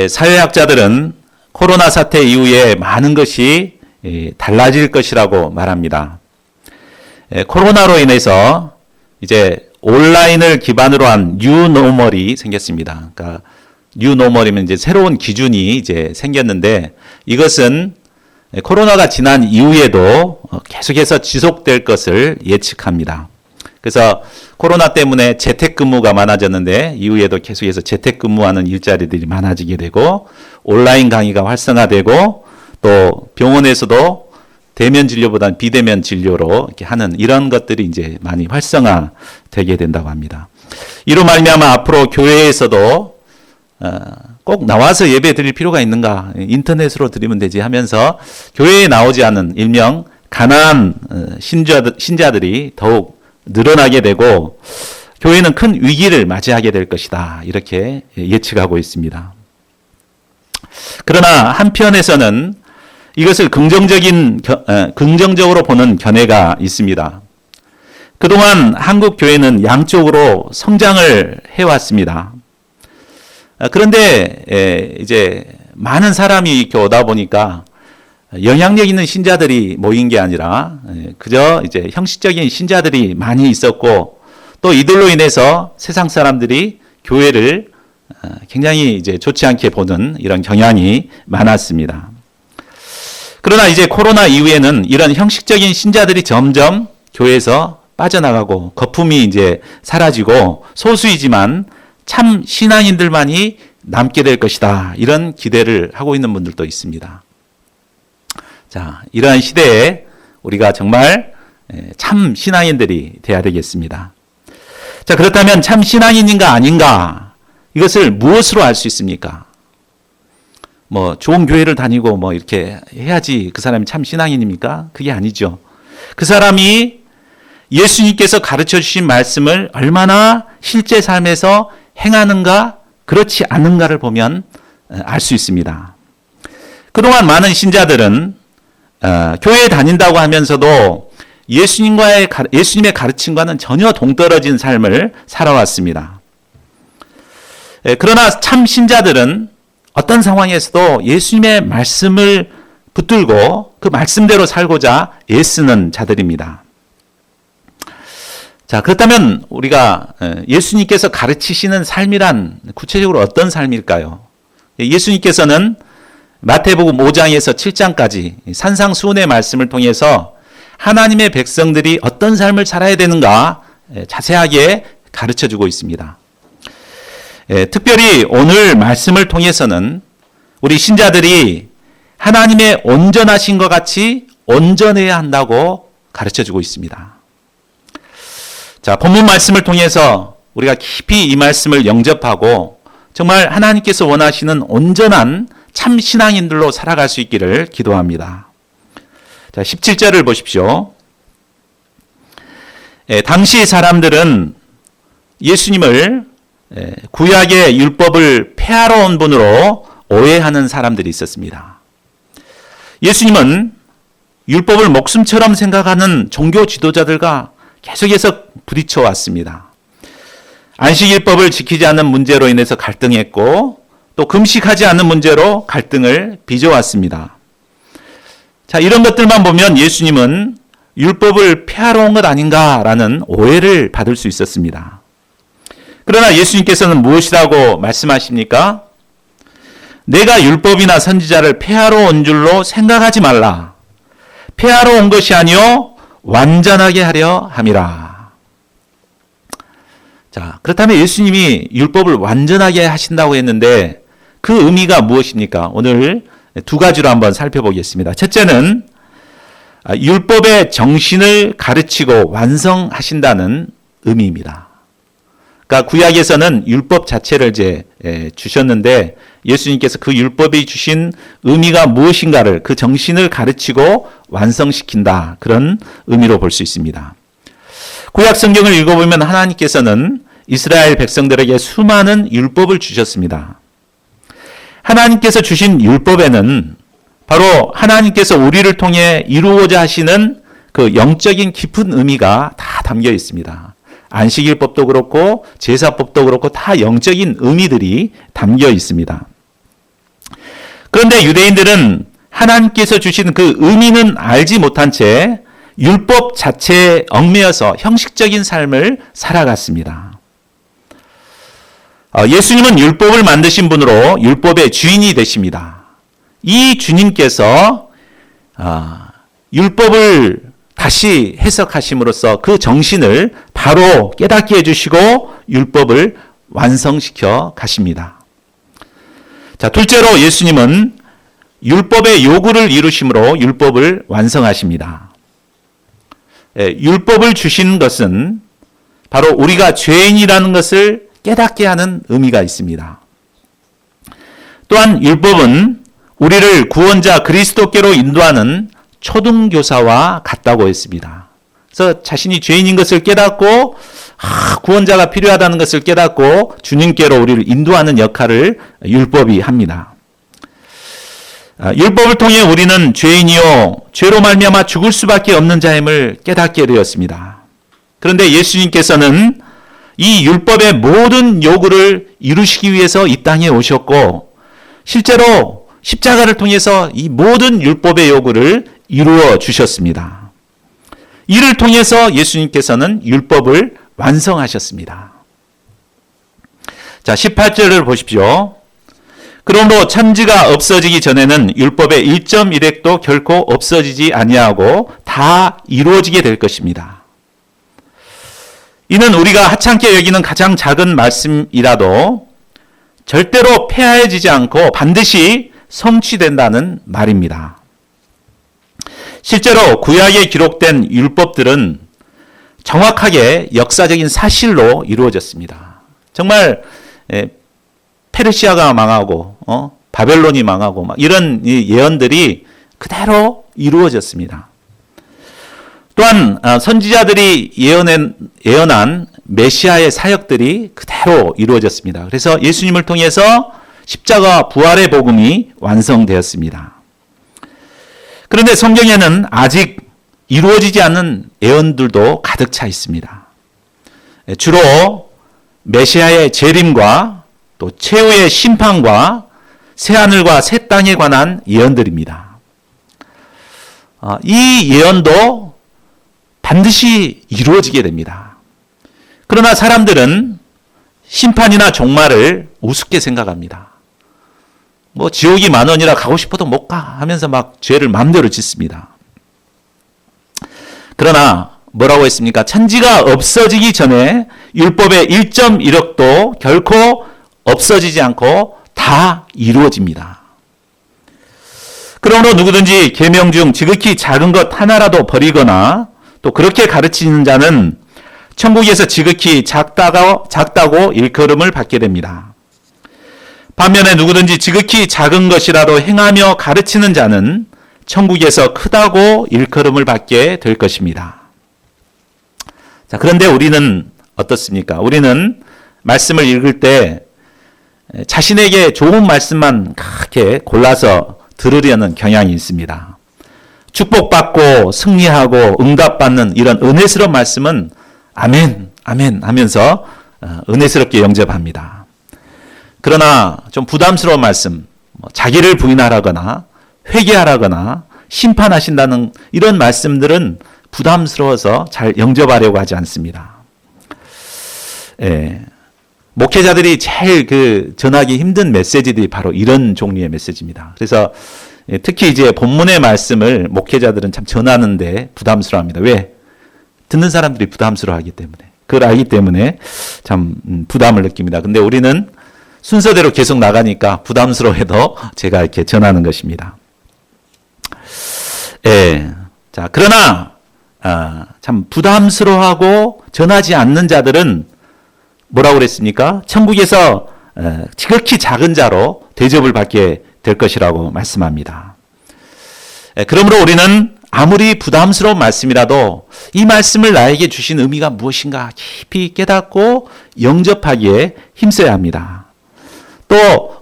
사회학자들은 코로나 사태 이후에 많은 것이 달라질 것이라고 말합니다. 코로나로 인해서 이제 온라인을 기반으로 한 뉴노멀이 생겼습니다. 그러니까 뉴노멀이면 이제 새로운 기준이 이제 생겼는데 이것은 코로나가 지난 이후에도 계속해서 지속될 것을 예측합니다. 그래서 코로나 때문에 재택근무가 많아졌는데 이후에도 계속해서 재택근무하는 일자리들이 많아지게 되고 온라인 강의가 활성화되고 또 병원에서도 대면 진료보다는 비대면 진료로 이렇게 하는 이런 것들이 이제 많이 활성화되게 된다고 합니다. 이로 말미암아 앞으로 교회에서도 꼭 나와서 예배 드릴 필요가 있는가? 인터넷으로 드리면 되지 하면서 교회에 나오지 않은 일명 가난한 신자들이 더욱 늘어나게 되고 교회는 큰 위기를 맞이하게 될 것이다. 이렇게 예측하고 있습니다. 그러나 한편에서는 이것을 긍정적으로 보는 견해가 있습니다. 그동안 한국 교회는 양쪽으로 성장을 해왔습니다. 그런데 이제 많은 사람이 이렇게 오다 보니까 영향력 있는 신자들이 모인 게 아니라 그저 이제 형식적인 신자들이 많이 있었고 또 이들로 인해서 세상 사람들이 교회를 굉장히 이제 좋지 않게 보는 이런 경향이 많았습니다. 그러나 이제 코로나 이후에는 이런 형식적인 신자들이 점점 교회에서 빠져나가고 거품이 이제 사라지고 소수이지만 참 신앙인들만이 남게 될 것이다. 이런 기대를 하고 있는 분들도 있습니다. 자, 이러한 시대에 우리가 정말 참 신앙인들이 돼야 되겠습니다. 자, 그렇다면 참 신앙인인가 아닌가? 이것을 무엇으로 알 수 있습니까? 뭐 좋은 교회를 다니고 뭐 이렇게 해야지 그 사람이 참 신앙인입니까? 그게 아니죠. 그 사람이 예수님께서 가르쳐 주신 말씀을 얼마나 실제 삶에서 행하는가, 그렇지 않은가를 보면 알 수 있습니다. 그동안 많은 신자들은 교회에 다닌다고 하면서도 예수님의 가르침과는 전혀 동떨어진 삶을 살아왔습니다. 그러나 참 신자들은 어떤 상황에서도 예수님의 말씀을 붙들고 그 말씀대로 살고자 애쓰는 자들입니다. 자, 그렇다면 우리가 예수님께서 가르치시는 삶이란 구체적으로 어떤 삶일까요? 예수님께서는 마태복음 5장에서 7장까지 산상수훈의 말씀을 통해서 하나님의 백성들이 어떤 삶을 살아야 되는가 자세하게 가르쳐주고 있습니다. 특별히 오늘 말씀을 통해서는 우리 신자들이 하나님의 온전하신 것 같이 온전해야 한다고 가르쳐주고 있습니다. 자, 본문 말씀을 통해서 우리가 깊이 이 말씀을 영접하고 정말 하나님께서 원하시는 온전한 참 신앙인들로 살아갈 수 있기를 기도합니다. 자, 17절을 보십시오. 당시 사람들은 예수님을 구약의 율법을 폐하러 온 분으로 오해하는 사람들이 있었습니다. 예수님은 율법을 목숨처럼 생각하는 종교 지도자들과 계속해서 부딪혀 왔습니다. 안식일법을 지키지 않는 문제로 인해서 갈등했고 또 금식하지 않는 문제로 갈등을 빚어왔습니다. 자, 이런 것들만 보면 예수님은 율법을 폐하러 온 것 아닌가라는 오해를 받을 수 있었습니다. 그러나 예수님께서는 무엇이라고 말씀하십니까? 내가 율법이나 선지자를 폐하러 온 줄로 생각하지 말라. 폐하러 온 것이 아니요 완전하게 하려 함이라. 자, 그렇다면 예수님이 율법을 완전하게 하신다고 했는데 그 의미가 무엇입니까? 오늘 두 가지로 한번 살펴보겠습니다. 첫째는 율법의 정신을 가르치고 완성하신다는 의미입니다. 그러니까 구약에서는 율법 자체를 이제 주셨는데 예수님께서 그 율법이 주신 의미가 무엇인가를 그 정신을 가르치고 완성시킨다. 그런 의미로 볼 수 있습니다. 구약 성경을 읽어보면 하나님께서는 이스라엘 백성들에게 수많은 율법을 주셨습니다. 하나님께서 주신 율법에는 바로 하나님께서 우리를 통해 이루고자 하시는 그 영적인 깊은 의미가 다 담겨 있습니다. 안식일법도 그렇고 제사법도 그렇고 다 영적인 의미들이 담겨 있습니다. 그런데 유대인들은 하나님께서 주신 그 의미는 알지 못한 채 율법 자체에 얽매여서 형식적인 삶을 살아갔습니다. 예수님은 율법을 만드신 분으로 율법의 주인이 되십니다. 이 주님께서 율법을 다시 해석하심으로써 그 정신을 바로 깨닫게 해주시고 율법을 완성시켜 가십니다. 자, 둘째로 예수님은 율법의 요구를 이루심으로 율법을 완성하십니다. 율법을 주신 것은 바로 우리가 죄인이라는 것을 깨닫게 하는 의미가 있습니다. 또한 율법은 우리를 구원자 그리스도께로 인도하는 초등교사와 같다고 했습니다. 그래서 자신이 죄인인 것을 깨닫고 구원자가 필요하다는 것을 깨닫고 주님께로 우리를 인도하는 역할을 율법이 합니다. 율법을 통해 우리는 죄인이요 죄로 말미암아 죽을 수밖에 없는 자임을 깨닫게 되었습니다. 그런데 예수님께서는 이 율법의 모든 요구를 이루시기 위해서 이 땅에 오셨고 실제로 십자가를 통해서 이 모든 율법의 요구를 이루어 주셨습니다. 이를 통해서 예수님께서는 율법을 완성하셨습니다. 자, 18절을 보십시오. 그러므로 천지가 없어지기 전에는 율법의 1.1획도 결코 없어지지 아니하고 다 이루어지게 될 것입니다. 이는 우리가 하찮게 여기는 가장 작은 말씀이라도 절대로 폐하해지지 않고 반드시 성취된다는 말입니다. 실제로 구약에 기록된 율법들은 정확하게 역사적인 사실로 이루어졌습니다. 정말 페르시아가 망하고 바벨론이 망하고 이런 예언들이 그대로 이루어졌습니다. 또한 선지자들이 예언한 메시아의 사역들이 그대로 이루어졌습니다. 그래서 예수님을 통해서 십자가 부활의 복음이 완성되었습니다. 그런데 성경에는 아직 이루어지지 않는 예언들도 가득 차 있습니다. 주로 메시아의 재림과 또 최후의 심판과 새하늘과 새 땅에 관한 예언들입니다. 이 예언도 반드시 이루어지게 됩니다. 그러나 사람들은 심판이나 종말을 우습게 생각합니다. 지옥이 10,000원이라 가고 싶어도 못 가 하면서 막 죄를 마음대로 짓습니다. 그러나 뭐라고 했습니까? 천지가 없어지기 전에 율법의 1.1억도 결코 없어지지 않고 다 이루어집니다. 그러므로 누구든지 계명 중 지극히 작은 것 하나라도 버리거나 또 그렇게 가르치는 자는 천국에서 지극히 작다고 일컬음을 받게 됩니다. 반면에 누구든지 지극히 작은 것이라도 행하며 가르치는 자는 천국에서 크다고 일컬음을 받게 될 것입니다. 자, 그런데 우리는 어떻습니까? 우리는 말씀을 읽을 때 자신에게 좋은 말씀만 그렇게 골라서 들으려는 경향이 있습니다. 축복받고 승리하고 응답받는 이런 은혜스러운 말씀은 아멘, 아멘 하면서 은혜스럽게 영접합니다. 그러나 좀 부담스러운 말씀, 자기를 부인하라거나 회개하라거나 심판하신다는 이런 말씀들은 부담스러워서 잘 영접하려고 하지 않습니다. 목회자들이 제일 전하기 힘든 메시지들이 바로 이런 종류의 메시지입니다. 그래서 특히 이제 본문의 말씀을 목회자들은 참 전하는데 부담스러워합니다. 왜? 듣는 사람들이 부담스러워하기 때문에. 그걸 알기 때문에 참 부담을 느낍니다. 근데 우리는 순서대로 계속 나가니까 부담스러워해도 제가 이렇게 전하는 것입니다. 자, 그러나 참 부담스러워하고 전하지 않는 자들은 뭐라고 그랬습니까? 천국에서 지극히 작은 자로 대접을 받게 될 것이라고 말씀합니다. 그러므로 우리는 아무리 부담스러운 말씀이라도 이 말씀을 나에게 주신 의미가 무엇인가 깊이 깨닫고 영접하기에 힘써야 합니다. 또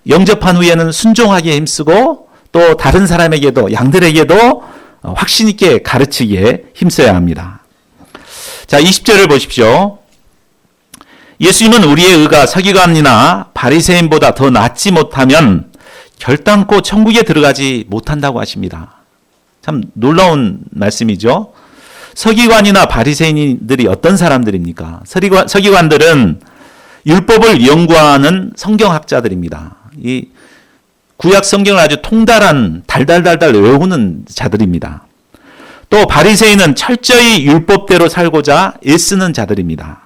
영접한 후에는 순종하기에 힘쓰고 또 다른 사람에게도 양들에게도 확신 있게 가르치기에 힘써야 합니다. 자, 20절을 보십시오. 예수님은 우리의 의가 서기관이나 바리새인보다 더 낫지 못하면 결단코 천국에 들어가지 못한다고 하십니다. 참 놀라운 말씀이죠. 서기관이나 바리새인들이 어떤 사람들입니까? 서기관들은 율법을 연구하는 성경학자들입니다. 이 구약 성경을 아주 통달한 달달달달 외우는 자들입니다. 또 바리새인은 철저히 율법대로 살고자 애쓰는 자들입니다.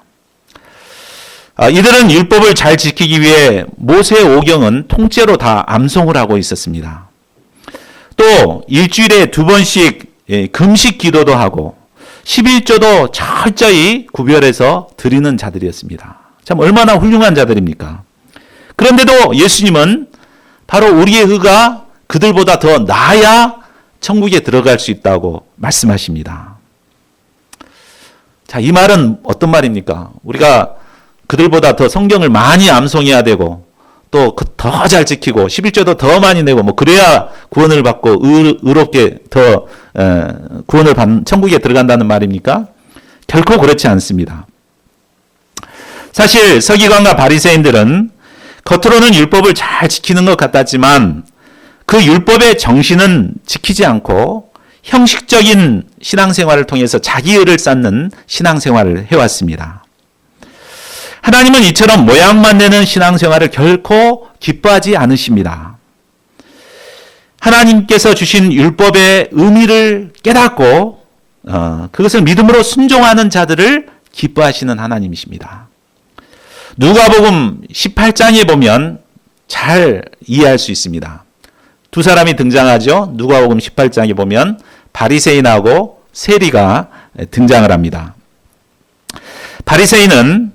이들은 율법을 잘 지키기 위해 모세오경은 통째로 다 암송을 하고 있었습니다. 또 일주일에 2번씩 금식 기도도 하고 11조도 철저히 구별해서 드리는 자들이었습니다. 참 얼마나 훌륭한 자들입니까? 그런데도 예수님은 바로 우리의 의가 그들보다 더 나아야 천국에 들어갈 수 있다고 말씀하십니다. 자, 이 말은 어떤 말입니까? 우리가 그들보다 더 성경을 많이 암송해야 되고 또 더 잘 지키고 11조도 더 많이 내고 뭐 그래야 구원을 받고 의롭게 더 구원을 받는 천국에 들어간다는 말입니까? 결코 그렇지 않습니다. 사실 서기관과 바리새인들은 겉으로는 율법을 잘 지키는 것 같았지만 그 율법의 정신은 지키지 않고 형식적인 신앙생활을 통해서 자기의를 쌓는 신앙생활을 해왔습니다. 하나님은 이처럼 모양만 내는 신앙생활을 결코 기뻐하지 않으십니다. 하나님께서 주신 율법의 의미를 깨닫고 그것을 믿음으로 순종하는 자들을 기뻐하시는 하나님이십니다. 누가복음 18장에 보면 잘 이해할 수 있습니다. 두 사람이 등장하죠. 누가복음 18장에 보면 바리새인하고 세리가 등장을 합니다. 바리새인은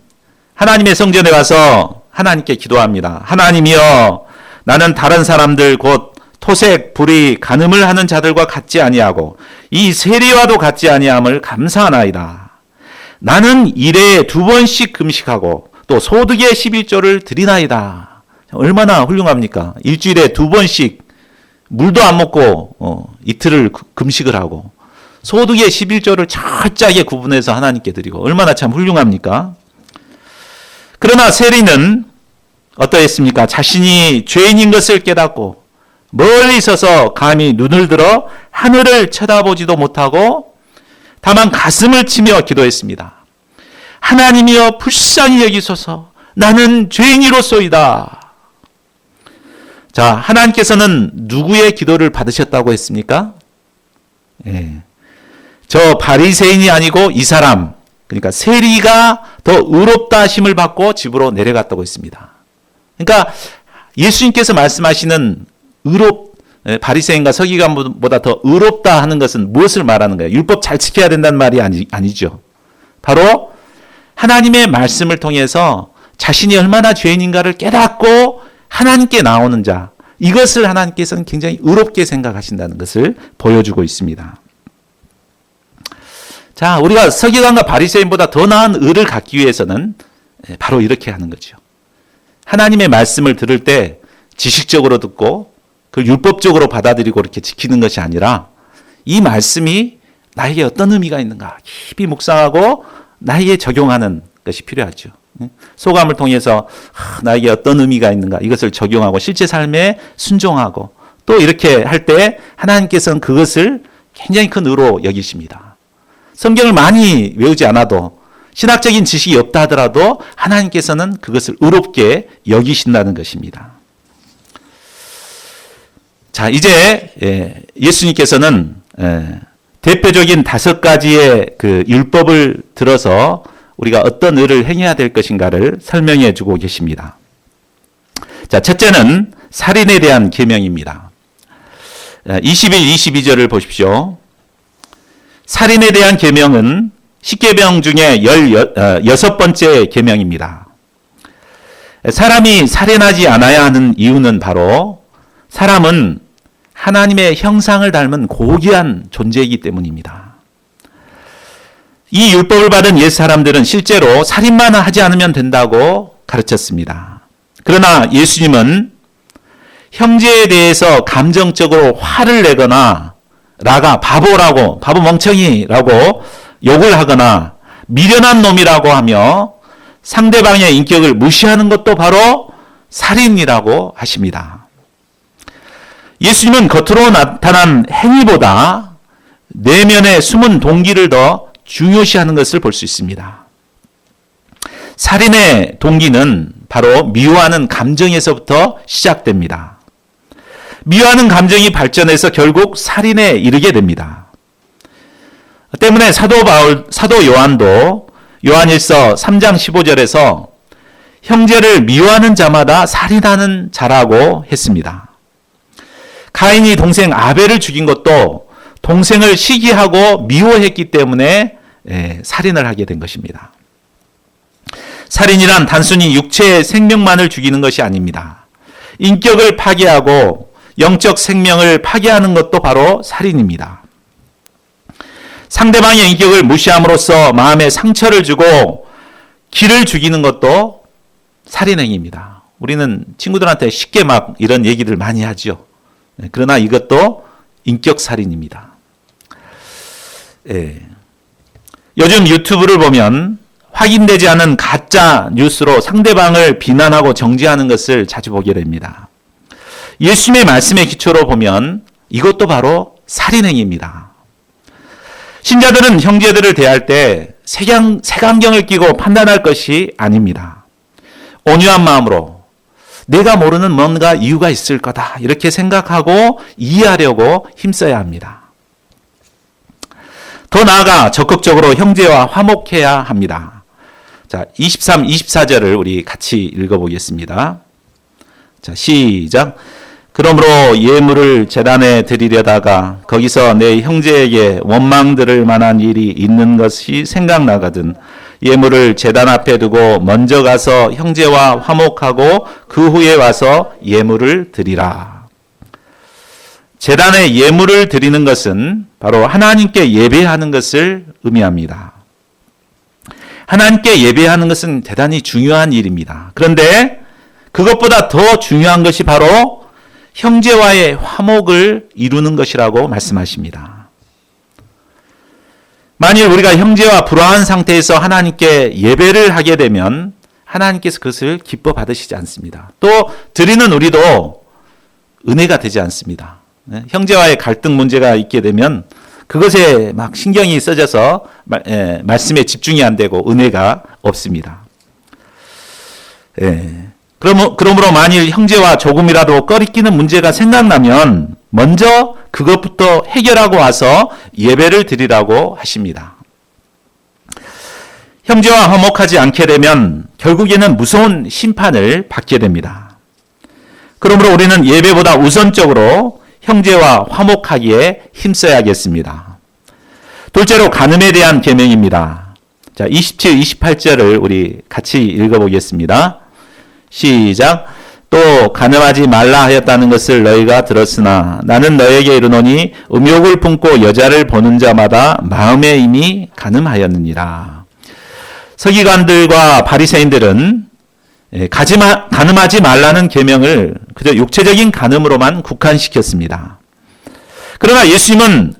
하나님의 성전에 가서 하나님께 기도합니다. 하나님이여, 나는 다른 사람들 곧 토색, 불의, 간음을 하는 자들과 같지 아니하고 이 세리와도 같지 아니함을 감사하나이다. 나는 일에 2번씩 금식하고 또 소득의 11조를 드리나이다. 얼마나 훌륭합니까? 일주일에 2번씩 물도 안 먹고 이틀을 금식을 하고 소득의 11조를 철저하게 구분해서 하나님께 드리고 얼마나 참 훌륭합니까? 그러나 세리는 어떠했습니까? 자신이 죄인인 것을 깨닫고 멀리 서서 감히 눈을 들어 하늘을 쳐다보지도 못하고 다만 가슴을 치며 기도했습니다. 하나님이여 불쌍히 여기소서, 나는 죄인이로소이다. 자, 하나님께서는 누구의 기도를 받으셨다고 했습니까? 저 바리새인이 아니고 이 사람, 그러니까 세리가 더 의롭다 하심을 받고 집으로 내려갔다고 했습니다. 그러니까 예수님께서 말씀하시는 바리새인과 서기관보다 더 의롭다 하는 것은 무엇을 말하는 거예요? 율법 잘 지켜야 된다는 말이 아니죠. 바로 하나님의 말씀을 통해서 자신이 얼마나 죄인인가를 깨닫고 하나님께 나오는 자, 이것을 하나님께서는 굉장히 의롭게 생각하신다는 것을 보여주고 있습니다. 자, 우리가 서기관과 바리새인보다 더 나은 의를 갖기 위해서는 바로 이렇게 하는 거죠. 하나님의 말씀을 들을 때 지식적으로 듣고 그걸 율법적으로 받아들이고 이렇게 지키는 것이 아니라 이 말씀이 나에게 어떤 의미가 있는가 깊이 묵상하고 나에게 적용하는 것이 필요하죠. 소감을 통해서 나에게 어떤 의미가 있는가 이것을 적용하고 실제 삶에 순종하고 또 이렇게 할 때 하나님께서는 그것을 굉장히 큰 의로 여기십니다. 성경을 많이 외우지 않아도 신학적인 지식이 없다 하더라도 하나님께서는 그것을 의롭게 여기신다는 것입니다. 자, 이제 예수님께서는 대표적인 5가지의 그 율법을 들어서 우리가 어떤 의를 행해야 될 것인가를 설명해 주고 계십니다. 자, 첫째는 살인에 대한 계명입니다. 21, 22절을 보십시오. 살인에 대한 계명은 10계명 중에 16번째 계명입니다. 사람이 살인하지 않아야 하는 이유는 바로 사람은 하나님의 형상을 닮은 고귀한 존재이기 때문입니다. 이 율법을 받은 옛 사람들은 실제로 살인만 하지 않으면 된다고 가르쳤습니다. 그러나 예수님은 형제에 대해서 감정적으로 화를 내거나 바보라고, 바보 멍청이라고 욕을 하거나 미련한 놈이라고 하며 상대방의 인격을 무시하는 것도 바로 살인이라고 하십니다. 예수님은 겉으로 나타난 행위보다 내면의 숨은 동기를 더 중요시하는 것을 볼 수 있습니다. 살인의 동기는 바로 미워하는 감정에서부터 시작됩니다. 미워하는 감정이 발전해서 결국 살인에 이르게 됩니다. 때문에 사도 요한도 요한일서 3장 15절에서 형제를 미워하는 자마다 살인하는 자라고 했습니다. 가인이 동생 아벨을 죽인 것도 동생을 시기하고 미워했기 때문에 살인을 하게 된 것입니다. 살인이란 단순히 육체의 생명만을 죽이는 것이 아닙니다. 인격을 파괴하고 영적 생명을 파괴하는 것도 바로 살인입니다. 상대방의 인격을 무시함으로써 마음에 상처를 주고 기를 죽이는 것도 살인행위입니다. 우리는 친구들한테 쉽게 막 이런 얘기들 많이 하죠. 그러나 이것도 인격살인입니다. 요즘 유튜브를 보면 확인되지 않은 가짜 뉴스로 상대방을 비난하고 정죄하는 것을 자주 보게 됩니다. 예수님의 말씀의 기초로 보면 이것도 바로 살인행위입니다. 신자들은 형제들을 대할 때 색안경을 끼고 판단할 것이 아닙니다. 온유한 마음으로 내가 모르는 뭔가 이유가 있을 거다 이렇게 생각하고 이해하려고 힘써야 합니다. 더 나아가 적극적으로 형제와 화목해야 합니다. 자, 23, 24절을 우리 같이 읽어보겠습니다. 자, 시작. 그러므로 예물을 제단에 드리려다가 거기서 내 형제에게 원망 들을 만한 일이 있는 것이 생각나거든 예물을 제단 앞에 두고 먼저 가서 형제와 화목하고 그 후에 와서 예물을 드리라. 제단에 예물을 드리는 것은 바로 하나님께 예배하는 것을 의미합니다. 하나님께 예배하는 것은 대단히 중요한 일입니다. 그런데 그것보다 더 중요한 것이 바로 형제와의 화목을 이루는 것이라고 말씀하십니다. 만일 우리가 형제와 불화한 상태에서 하나님께 예배를 하게 되면 하나님께서 그것을 기뻐 받으시지 않습니다. 또 드리는 우리도 은혜가 되지 않습니다. 형제와의 갈등 문제가 있게 되면 그것에 막 신경이 써져서 말씀에 집중이 안 되고 은혜가 없습니다. 그러므로 만일 형제와 조금이라도 꺼리끼는 문제가 생각나면 먼저 그것부터 해결하고 와서 예배를 드리라고 하십니다. 형제와 화목하지 않게 되면 결국에는 무서운 심판을 받게 됩니다. 그러므로 우리는 예배보다 우선적으로 형제와 화목하기에 힘써야겠습니다. 둘째로 간음에 대한 계명입니다. 자, 27, 28절을 우리 같이 읽어보겠습니다. 시작. 또 간음하지 말라 하였다는 것을 너희가 들었으나 나는 너에게 이르노니 음욕을 품고 여자를 보는 자마다 마음에 이미 간음하였느니라. 서기관들과 바리새인들은 간음하지 말라는 계명을 그저 육체적인 간음으로만 국한시켰습니다. 그러나 예수님은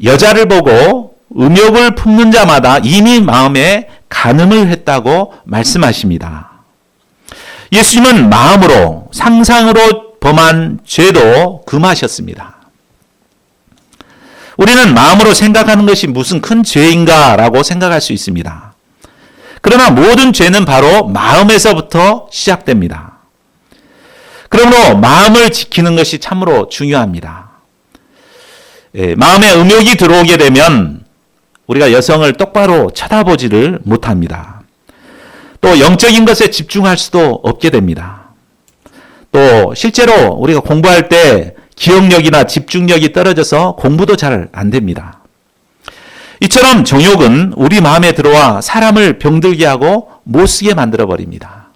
여자를 보고 음욕을 품는 자마다 이미 마음에 간음을 했다고 말씀하십니다. 예수님은 마음으로 상상으로 범한 죄도 금하셨습니다. 우리는 마음으로 생각하는 것이 무슨 큰 죄인가라고 생각할 수 있습니다. 그러나 모든 죄는 바로 마음에서부터 시작됩니다. 그러므로 마음을 지키는 것이 참으로 중요합니다. 마음에 음욕이 들어오게 되면 우리가 여성을 똑바로 쳐다보지를 못합니다. 또 영적인 것에 집중할 수도 없게 됩니다. 또 실제로 우리가 공부할 때 기억력이나 집중력이 떨어져서 공부도 잘 안 됩니다. 이처럼 정욕은 우리 마음에 들어와 사람을 병들게 하고 못쓰게 만들어버립니다.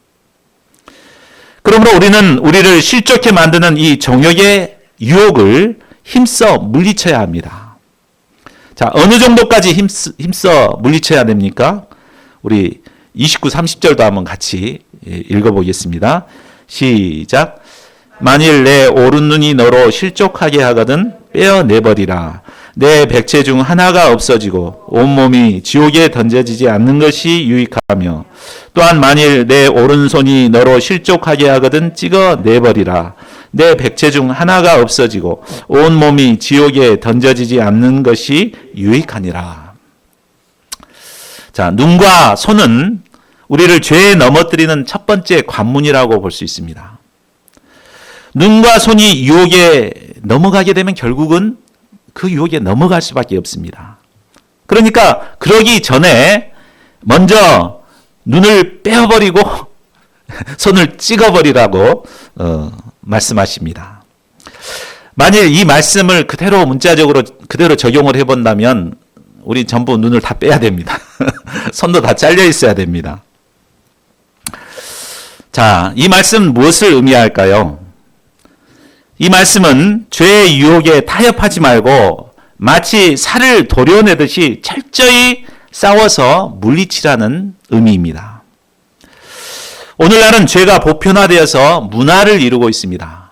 그러므로 우리는 우리를 실족해 만드는 이 정욕의 유혹을 힘써 물리쳐야 합니다. 자, 어느 정도까지 힘써 물리쳐야 됩니까? 우리 29, 30절도 한번 같이 읽어보겠습니다. 시작. 만일 내 오른 눈이 너로 실족하게 하거든 빼어내버리라. 내 백체 중 하나가 없어지고 온몸이 지옥에 던져지지 않는 것이 유익하며 또한 만일 내 오른손이 너로 실족하게 하거든 찍어내버리라. 내 백체 중 하나가 없어지고 온 몸이 지옥에 던져지지 않는 것이 유익하니라. 자, 눈과 손은 우리를 죄에 넘어뜨리는 첫 번째 관문이라고 볼 수 있습니다. 눈과 손이 유혹에 넘어가게 되면 결국은 그 유혹에 넘어갈 수밖에 없습니다. 그러니까 그러기 전에 먼저 눈을 빼어버리고 손을 찍어버리라고 말씀하십니다. 만일 이 말씀을 그대로 문자적으로 그대로 적용을 해본다면 우리 전부 눈을 다 빼야 됩니다. 손도 다 잘려 있어야 됩니다. 자, 이 말씀 무엇을 의미할까요? 이 말씀은 죄의 유혹에 타협하지 말고 마치 살을 도려내듯이 철저히 싸워서 물리치라는 의미입니다. 오늘날은 죄가 보편화되어서 문화를 이루고 있습니다.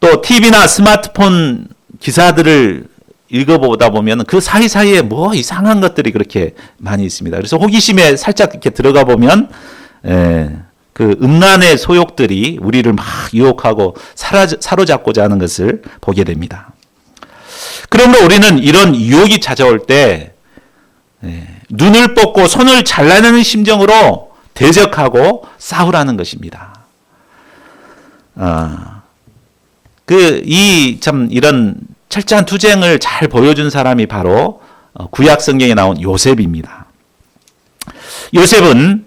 또 TV나 스마트폰 기사들을 읽어보다 보면 그 사이사이에 뭐 이상한 것들이 그렇게 많이 있습니다. 그래서 호기심에 살짝 이렇게 들어가 보면 그 음란의 소욕들이 우리를 막 유혹하고 사로잡고자 하는 것을 보게 됩니다. 그러므로 우리는 이런 유혹이 찾아올 때 눈을 뽑고 손을 잘라내는 심정으로 대적하고 싸우라는 것입니다. 이런 철저한 투쟁을 잘 보여준 사람이 바로 구약 성경에 나온 요셉입니다. 요셉은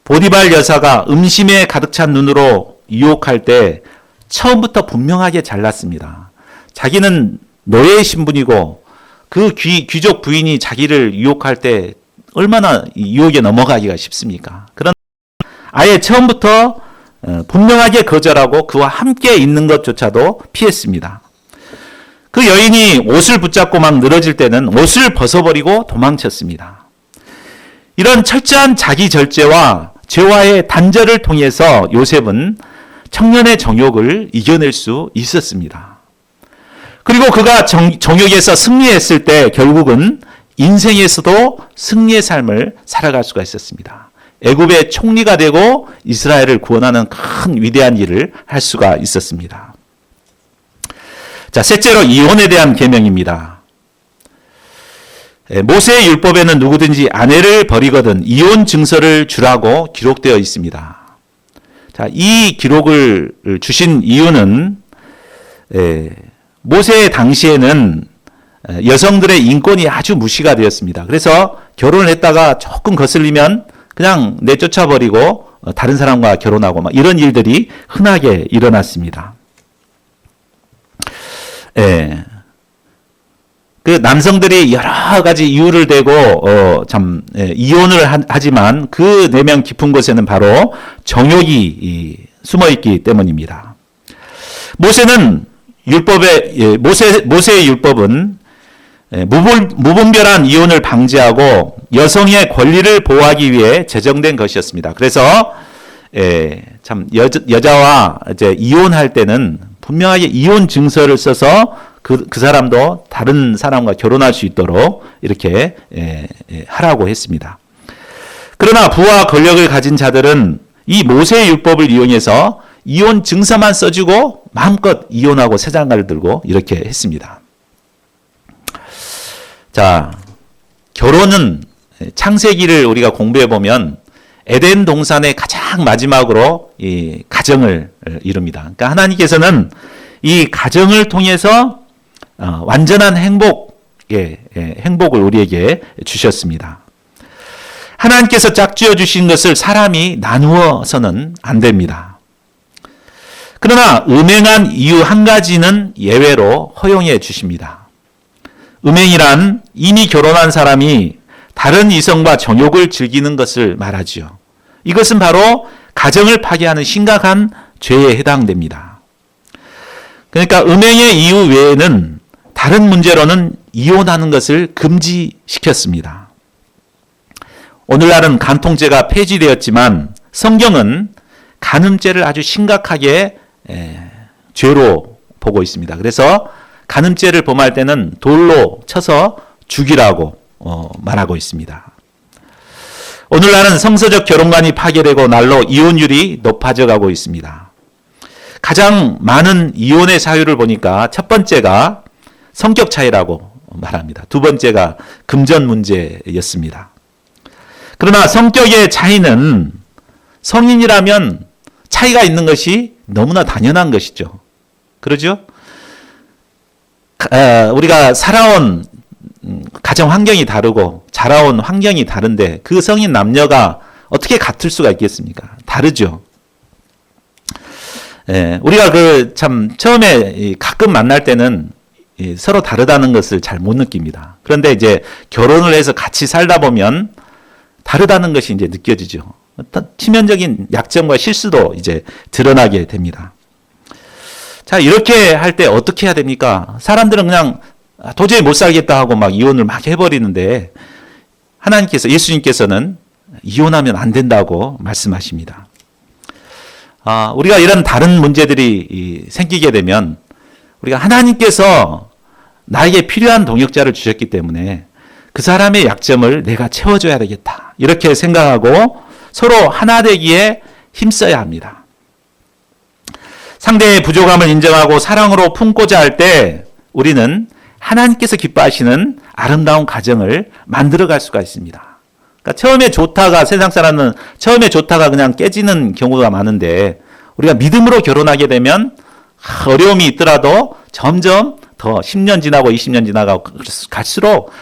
보디발 여사가 음심에 가득 찬 눈으로 유혹할 때 처음부터 분명하게 잘랐습니다. 자기는 노예의 신분이고 그 귀족 부인이 자기를 유혹할 때 얼마나 유혹에 넘어가기가 쉽습니까? 그러나 아예 처음부터 분명하게 거절하고 그와 함께 있는 것조차도 피했습니다. 그 여인이 옷을 붙잡고 막 늘어질 때는 옷을 벗어버리고 도망쳤습니다. 이런 철저한 자기 절제와 죄와의 단절을 통해서 요셉은 청년의 정욕을 이겨낼 수 있었습니다. 그리고 그가 정욕에서 승리했을 때 결국은 인생에서도 승리의 삶을 살아갈 수가 있었습니다. 애굽의 총리가 되고 이스라엘을 구원하는 큰 위대한 일을 할 수가 있었습니다. 자, 셋째로 이혼에 대한 계명입니다. 모세의 율법에는 누구든지 아내를 버리거든 이혼 증서를 주라고 기록되어 있습니다. 자, 이 기록을 주신 이유는 모세 당시에는 여성들의 인권이 아주 무시가 되었습니다. 그래서 결혼을 했다가 조금 거슬리면 그냥 내쫓아버리고 다른 사람과 결혼하고 막 이런 일들이 흔하게 일어났습니다. 그 남성들이 여러 가지 이유를 대고 이혼을 하지만 그 내면 깊은 곳에는 바로 정욕이 숨어 있기 때문입니다. 모세의 율법은 무분별한 이혼을 방지하고 여성의 권리를 보호하기 위해 제정된 것이었습니다. 그래서 여자와 이제 이혼할 때는 분명하게 이혼 증서를 써서 그 사람도 다른 사람과 결혼할 수 있도록 이렇게 하라고 했습니다. 그러나 부와 권력을 가진 자들은 이 모세의 율법을 이용해서 이혼 증서만 써주고 마음껏 이혼하고 세장가를 들고 이렇게 했습니다. 자, 결혼은 창세기를 우리가 공부해 보면 에덴 동산의 가장 마지막으로 이 가정을 이룹니다. 그러니까 하나님께서는 이 가정을 통해서 완전한 행복을 우리에게 주셨습니다. 하나님께서 짝지어 주신 것을 사람이 나누어서는 안 됩니다. 그러나 음행한 이유 한 가지는 예외로 허용해 주십니다. 음행이란 이미 결혼한 사람이 다른 이성과 정욕을 즐기는 것을 말하지요. 이것은 바로 가정을 파괴하는 심각한 죄에 해당됩니다. 그러니까 음행의 이유 외에는 다른 문제로는 이혼하는 것을 금지시켰습니다. 오늘날은 간통죄가 폐지되었지만 성경은 간음죄를 아주 심각하게 죄로 보고 있습니다. 그래서 간음죄를 범할 때는 돌로 쳐서 죽이라고 말하고 있습니다. 오늘날은 성서적 결혼관이 파괴되고 날로 이혼율이 높아져 가고 있습니다. 가장 많은 이혼의 사유를 보니까 첫 번째가 성격 차이라고 말합니다. 두 번째가 금전 문제였습니다. 그러나 성격의 차이는 성인이라면 차이가 있는 것이 너무나 당연한 것이죠. 그러죠? 우리가 살아온 가정 환경이 다르고 자라온 환경이 다른데 그 성인 남녀가 어떻게 같을 수가 있겠습니까? 다르죠. 우리가 참 처음에 가끔 만날 때는 서로 다르다는 것을 잘 못 느낍니다. 그런데 이제 결혼을 해서 같이 살다 보면 다르다는 것이 이제 느껴지죠. 어떤 치명적인 약점과 실수도 이제 드러나게 됩니다. 자, 이렇게 할 때 어떻게 해야 됩니까? 사람들은 그냥 도저히 못 살겠다 하고 막 이혼을 막 해버리는데 예수님께서는 이혼하면 안 된다고 말씀하십니다. 우리가 이런 다른 문제들이 생기게 되면 우리가 하나님께서 나에게 필요한 동역자를 주셨기 때문에 그 사람의 약점을 내가 채워줘야 되겠다. 이렇게 생각하고 서로 하나 되기에 힘써야 합니다. 상대의 부족함을 인정하고 사랑으로 품고자 할 때 우리는 하나님께서 기뻐하시는 아름다운 가정을 만들어갈 수가 있습니다. 그러니까 처음에 좋다가 세상 사람은 처음에 좋다가 그냥 깨지는 경우가 많은데 우리가 믿음으로 결혼하게 되면 어려움이 있더라도 점점 더 10년 지나고 20년 지나고 갈수록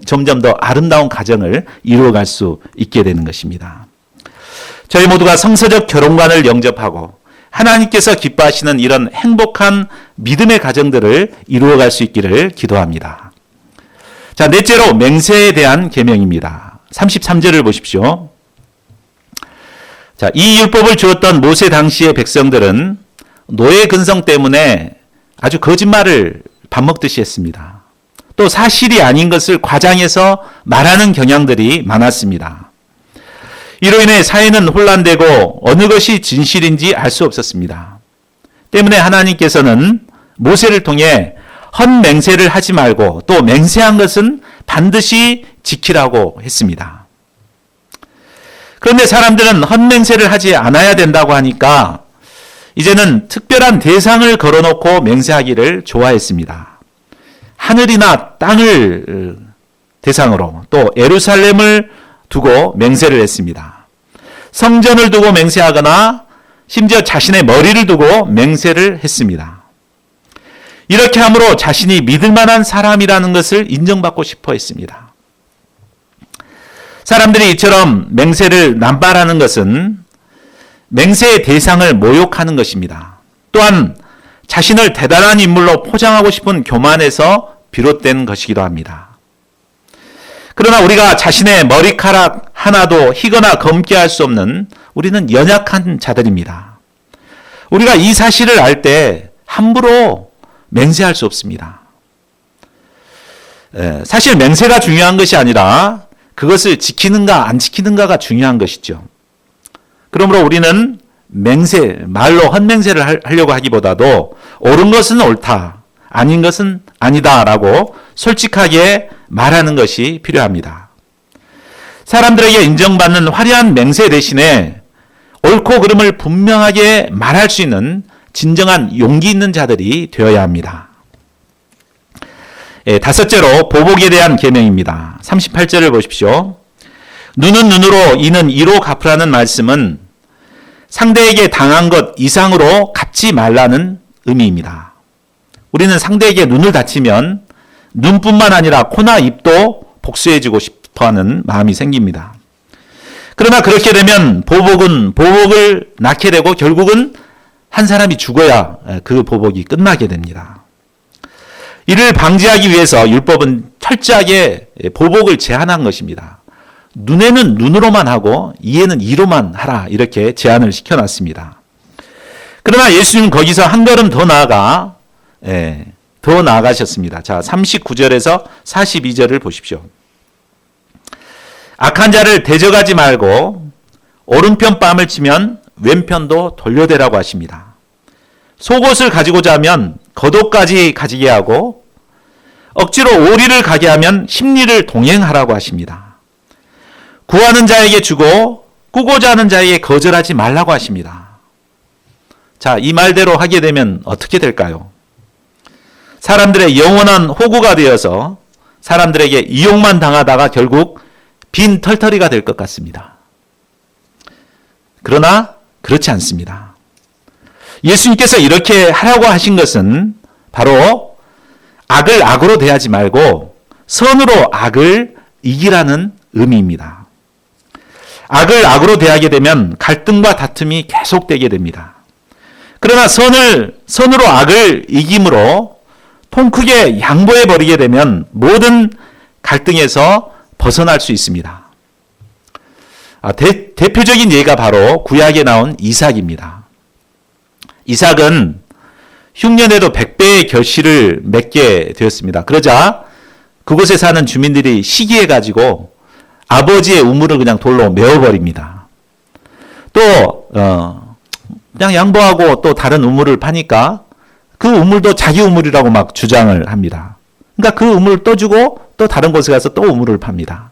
점점 더 아름다운 가정을 이루어갈 수 있게 되는 것입니다. 저희 모두가 성서적 결혼관을 영접하고 하나님께서 기뻐하시는 이런 행복한 믿음의 가정들을 이루어갈 수 있기를 기도합니다. 자, 넷째로 맹세에 대한 계명입니다. 33절을 보십시오. 자, 이 율법을 주었던 모세 당시의 백성들은 노예 근성 때문에 아주 거짓말을 밥 먹듯이 했습니다. 또 사실이 아닌 것을 과장해서 말하는 경향들이 많았습니다. 이로 인해 사회는 혼란되고 어느 것이 진실인지 알 수 없었습니다. 때문에 하나님께서는 모세를 통해 헛맹세를 하지 말고 또 맹세한 것은 반드시 지키라고 했습니다. 그런데 사람들은 헛맹세를 하지 않아야 된다고 하니까 이제는 특별한 대상을 걸어놓고 맹세하기를 좋아했습니다. 하늘이나 땅을 대상으로 또 예루살렘을 두고 맹세를 했습니다. 성전을 두고 맹세하거나 심지어 자신의 머리를 두고 맹세를 했습니다. 이렇게 함으로 자신이 믿을 만한 사람이라는 것을 인정받고 싶어 했습니다. 사람들이 이처럼 맹세를 남발하는 것은 맹세의 대상을 모욕하는 것입니다. 또한 자신을 대단한 인물로 포장하고 싶은 교만에서 비롯된 것이기도 합니다. 그러나 우리가 자신의 머리카락 하나도 희거나 검게 할 수 없는 우리는 연약한 자들입니다. 우리가 이 사실을 알 때 함부로 맹세할 수 없습니다. 사실 맹세가 중요한 것이 아니라 그것을 지키는가 안 지키는가가 중요한 것이죠. 그러므로 우리는 말로 헛맹세를 하려고 하기보다도 옳은 것은 옳다, 아닌 것은 아니다라고 솔직하게 말하는 것이 필요합니다. 사람들에게 인정받는 화려한 맹세 대신에 옳고 그름을 분명하게 말할 수 있는 진정한 용기 있는 자들이 되어야 합니다. 다섯째로 보복에 대한 계명입니다. 38절을 보십시오. 눈은 눈으로 이는 이로 갚으라는 말씀은 상대에게 당한 것 이상으로 갚지 말라는 의미입니다. 우리는 상대에게 눈을 다치면 눈뿐만 아니라 코나 입도 복수해주고 싶어하는 마음이 생깁니다. 그러나 그렇게 되면 보복을 낳게 되고 결국은 한 사람이 죽어야 그 보복이 끝나게 됩니다. 이를 방지하기 위해서 율법은 철저하게 보복을 제한한 것입니다. 눈에는 눈으로만 하고 이에는 이로만 하라 이렇게 제한을 시켜놨습니다. 그러나 예수님은 거기서 한 걸음 더 나아가셨습니다. 자, 39절에서 42절을 보십시오. 악한 자를 대적하지 말고 오른편 뺨을 치면 왼편도 돌려대라고 하십니다. 속옷을 가지고자 하면 겉옷까지 가지게 하고 억지로 오리를 가게 하면 심리를 동행하라고 하십니다. 구하는 자에게 주고 꾸고자 하는 자에게 거절하지 말라고 하십니다. 자, 이 말대로 하게 되면 어떻게 될까요? 사람들의 영원한 호구가 되어서 사람들에게 이용만 당하다가 결국 빈 털터리가 될 것 같습니다. 그러나 그렇지 않습니다. 예수님께서 이렇게 하라고 하신 것은 바로 악을 악으로 대하지 말고 선으로 악을 이기라는 의미입니다. 악을 악으로 대하게 되면 갈등과 다툼이 계속되게 됩니다. 그러나 선으로 악을 이김으로 통 크게 양보해 버리게 되면 모든 갈등에서 벗어날 수 있습니다. 대표적인 예가 바로 구약에 나온 이삭입니다. 이삭은 흉년에도 100배의 결실을 맺게 되었습니다. 그러자 그곳에 사는 주민들이 시기해가지고 아버지의 우물을 그냥 돌로 메워버립니다. 또 그냥 양보하고 또 다른 우물을 파니까 그 우물도 자기 우물이라고 막 주장을 합니다. 그러니까 그 우물을 또 주고 또 다른 곳에 가서 또 우물을 팝니다.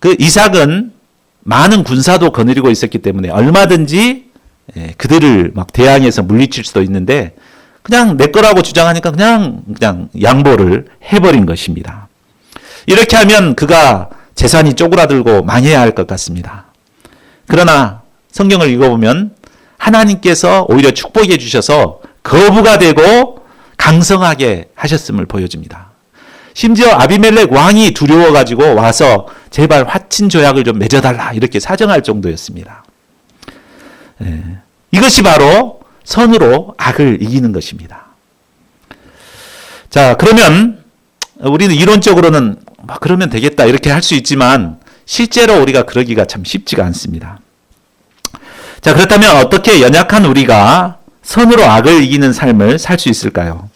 그 이삭은 많은 군사도 거느리고 있었기 때문에 얼마든지 그들을 막 대항해서 물리칠 수도 있는데 그냥 내 거라고 주장하니까 그냥 양보를 해버린 것입니다. 이렇게 하면 그가 재산이 쪼그라들고 망해야 할 것 같습니다. 그러나 성경을 읽어보면 하나님께서 오히려 축복해 주셔서 거부가 되고 강성하게 하셨음을 보여줍니다. 심지어 아비멜렉 왕이 두려워가지고 와서 제발 화친 조약을 좀 맺어달라 이렇게 사정할 정도였습니다. 이것이 바로 선으로 악을 이기는 것입니다. 자, 그러면 우리는 이론적으로는 그러면 되겠다 이렇게 할 수 있지만 실제로 우리가 그러기가 참 쉽지가 않습니다. 자, 그렇다면 어떻게 연약한 우리가 선으로 악을 이기는 삶을 살 수 있을까요?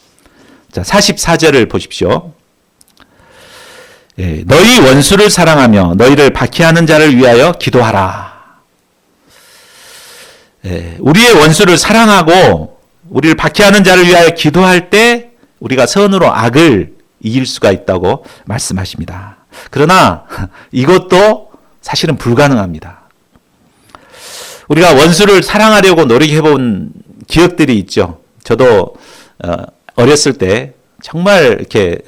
자, 44절을 보십시오. 너희 원수를 사랑하며 너희를 박해하는 자를 위하여 기도하라. 우리의 원수를 사랑하고 우리를 박해하는 자를 위하여 기도할 때 우리가 선으로 악을 이길 수가 있다고 말씀하십니다. 그러나 이것도 사실은 불가능합니다. 우리가 원수를 사랑하려고 노력해본 기억들이 있죠. 저도 어렸을 때 정말 이렇게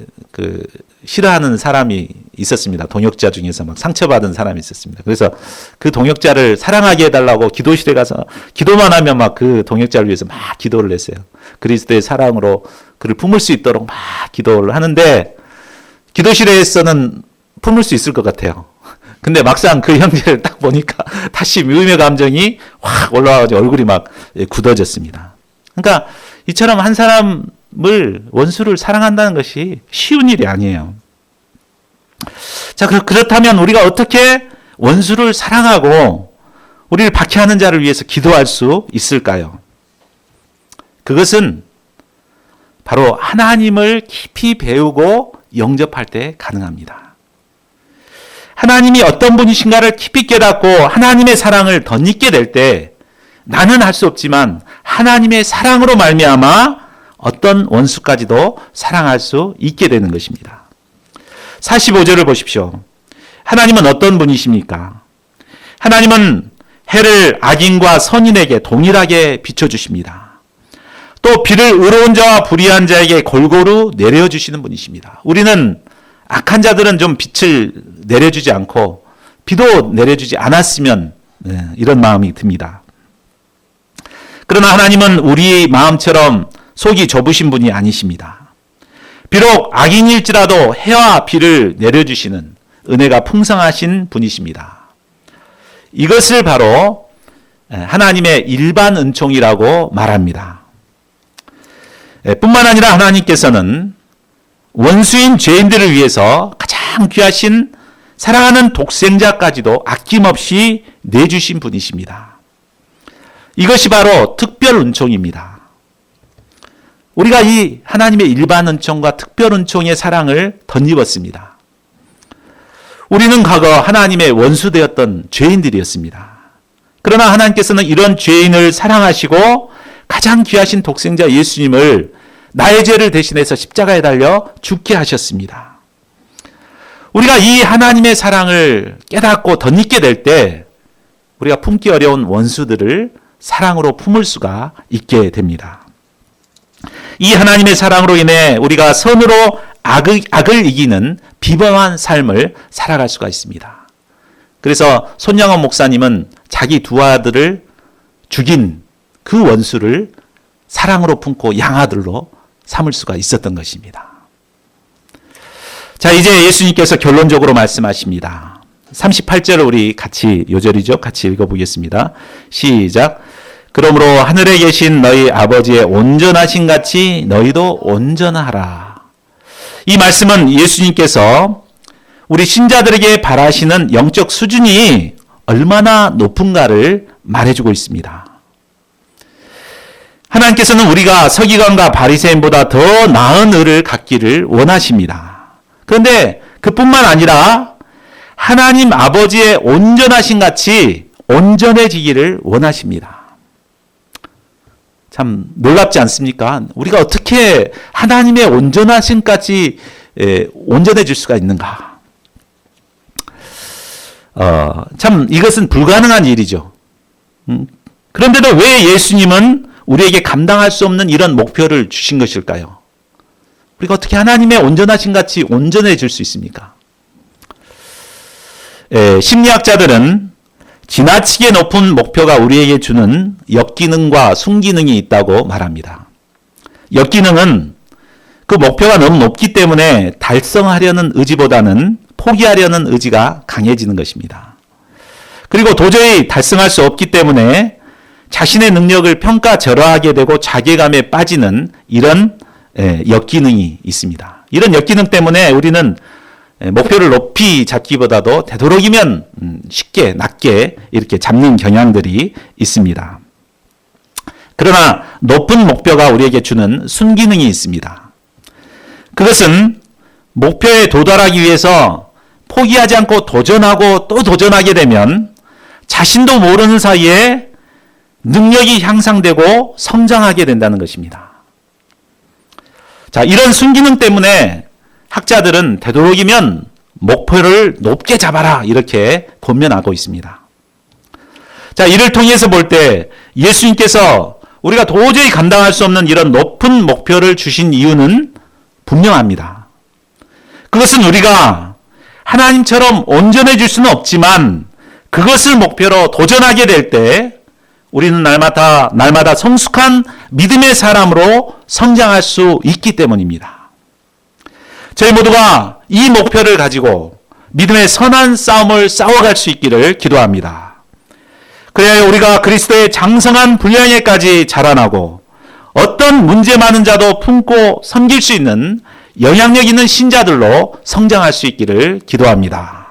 싫어하는 사람이 있었습니다. 동역자 중에서 막 상처받은 사람이 있었습니다. 그래서 그 동역자를 사랑하게 해달라고 기도실에 가서 기도만 하면 막 그 동역자를 위해서 막 기도를 했어요. 그리스도의 사랑으로 그를 품을 수 있도록 막 기도를 하는데 기도실에서는 품을 수 있을 것 같아요. 근데 막상 그 형제를 딱 보니까 다시 미움의 감정이 확 올라와가지고 얼굴이 막 굳어졌습니다. 그러니까 이처럼 한 사람을 원수를 사랑한다는 것이 쉬운 일이 아니에요. 자, 그렇다면 우리가 어떻게 원수를 사랑하고 우리를 박해하는 자를 위해서 기도할 수 있을까요? 그것은 바로 하나님을 깊이 배우고 영접할 때 가능합니다. 하나님이 어떤 분이신가를 깊이 깨닫고 하나님의 사랑을 덧입게 될 때 나는 할 수 없지만 하나님의 사랑으로 말미암아 어떤 원수까지도 사랑할 수 있게 되는 것입니다. 45절을 보십시오. 하나님은 어떤 분이십니까? 하나님은 해를 악인과 선인에게 동일하게 비춰주십니다. 또 비를 의로운 자와 불의한 자에게 골고루 내려주시는 분이십니다. 우리는 악한 자들은 좀 빛을 내려주지 않고 비도 내려주지 않았으면 이런 마음이 듭니다. 그러나 하나님은 우리 마음처럼 속이 좁으신 분이 아니십니다. 비록 악인일지라도 해와 비를 내려주시는 은혜가 풍성하신 분이십니다. 이것을 바로 하나님의 일반 은총이라고 말합니다. 뿐만 아니라 하나님께서는 원수인 죄인들을 위해서 가장 귀하신 사랑하는 독생자까지도 아낌없이 내주신 분이십니다. 이것이 바로 특별 은총입니다. 우리가 이 하나님의 일반 은총과 특별 은총의 사랑을 덧입었습니다. 우리는 과거 하나님의 원수되었던 죄인들이었습니다. 그러나 하나님께서는 이런 죄인을 사랑하시고 가장 귀하신 독생자 예수님을 나의 죄를 대신해서 십자가에 달려 죽게 하셨습니다. 우리가 이 하나님의 사랑을 깨닫고 덧입게 될 때 우리가 품기 어려운 원수들을 사랑으로 품을 수가 있게 됩니다. 이 하나님의 사랑으로 인해 우리가 선으로 악을 이기는 비범한 삶을 살아갈 수가 있습니다. 그래서 손양원 목사님은 자기 두 아들을 죽인 그 원수를 사랑으로 품고 양아들로 삼을 수가 있었던 것입니다. 자, 이제 예수님께서 결론적으로 말씀하십니다. 38절을 우리 같이, 요절이죠? 같이 읽어보겠습니다. 시작. 그러므로 하늘에 계신 너희 아버지의 온전하신 같이 너희도 온전하라. 이 말씀은 예수님께서 우리 신자들에게 바라시는 영적 수준이 얼마나 높은가를 말해주고 있습니다. 하나님께서는 우리가 서기관과 바리새인보다 더 나은 의를 갖기를 원하십니다. 그런데 그뿐만 아니라 하나님 아버지의 온전하신 같이 온전해지기를 원하십니다. 참 놀랍지 않습니까? 우리가 어떻게 하나님의 온전하심까지 온전해질 수가 있는가? 참 이것은 불가능한 일이죠. 그런데도 왜 예수님은 우리에게 감당할 수 없는 이런 목표를 주신 것일까요? 우리가 어떻게 하나님의 온전하심 같이 온전해질 수 있습니까? 심리학자들은 지나치게 높은 목표가 우리에게 주는 역기능과 순기능이 있다고 말합니다. 역기능은 그 목표가 너무 높기 때문에 달성하려는 의지보다는 포기하려는 의지가 강해지는 것입니다. 그리고 도저히 달성할 수 없기 때문에 자신의 능력을 평가절하하게 되고 자괴감에 빠지는 이런 역기능이 있습니다. 이런 역기능 때문에 우리는 목표를 높이 잡기보다도 되도록이면 쉽게 낮게 이렇게 잡는 경향들이 있습니다. 그러나 높은 목표가 우리에게 주는 순기능이 있습니다. 그것은 목표에 도달하기 위해서 포기하지 않고 도전하고 또 도전하게 되면 자신도 모르는 사이에 능력이 향상되고 성장하게 된다는 것입니다. 자, 이런 순기능 때문에 학자들은 되도록이면 목표를 높게 잡아라 이렇게 권면하고 있습니다. 자, 이를 통해서 볼 때 예수님께서 우리가 도저히 감당할 수 없는 이런 높은 목표를 주신 이유는 분명합니다. 그것은 우리가 하나님처럼 온전해질 수는 없지만 그것을 목표로 도전하게 될 때 우리는 날마다 성숙한 믿음의 사람으로 성장할 수 있기 때문입니다. 저희 모두가 이 목표를 가지고 믿음의 선한 싸움을 싸워갈 수 있기를 기도합니다. 그래야 우리가 그리스도의 장성한 분량에까지 자라나고 어떤 문제 많은 자도 품고 섬길 수 있는 영향력 있는 신자들로 성장할 수 있기를 기도합니다.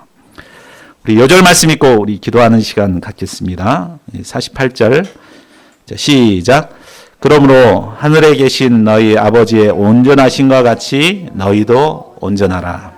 우리 요절 말씀 읽고 우리 기도하는 시간 갖겠습니다. 48절 시작. 그러므로 하늘에 계신 너희 아버지의 온전하심과 같이 너희도 온전하라.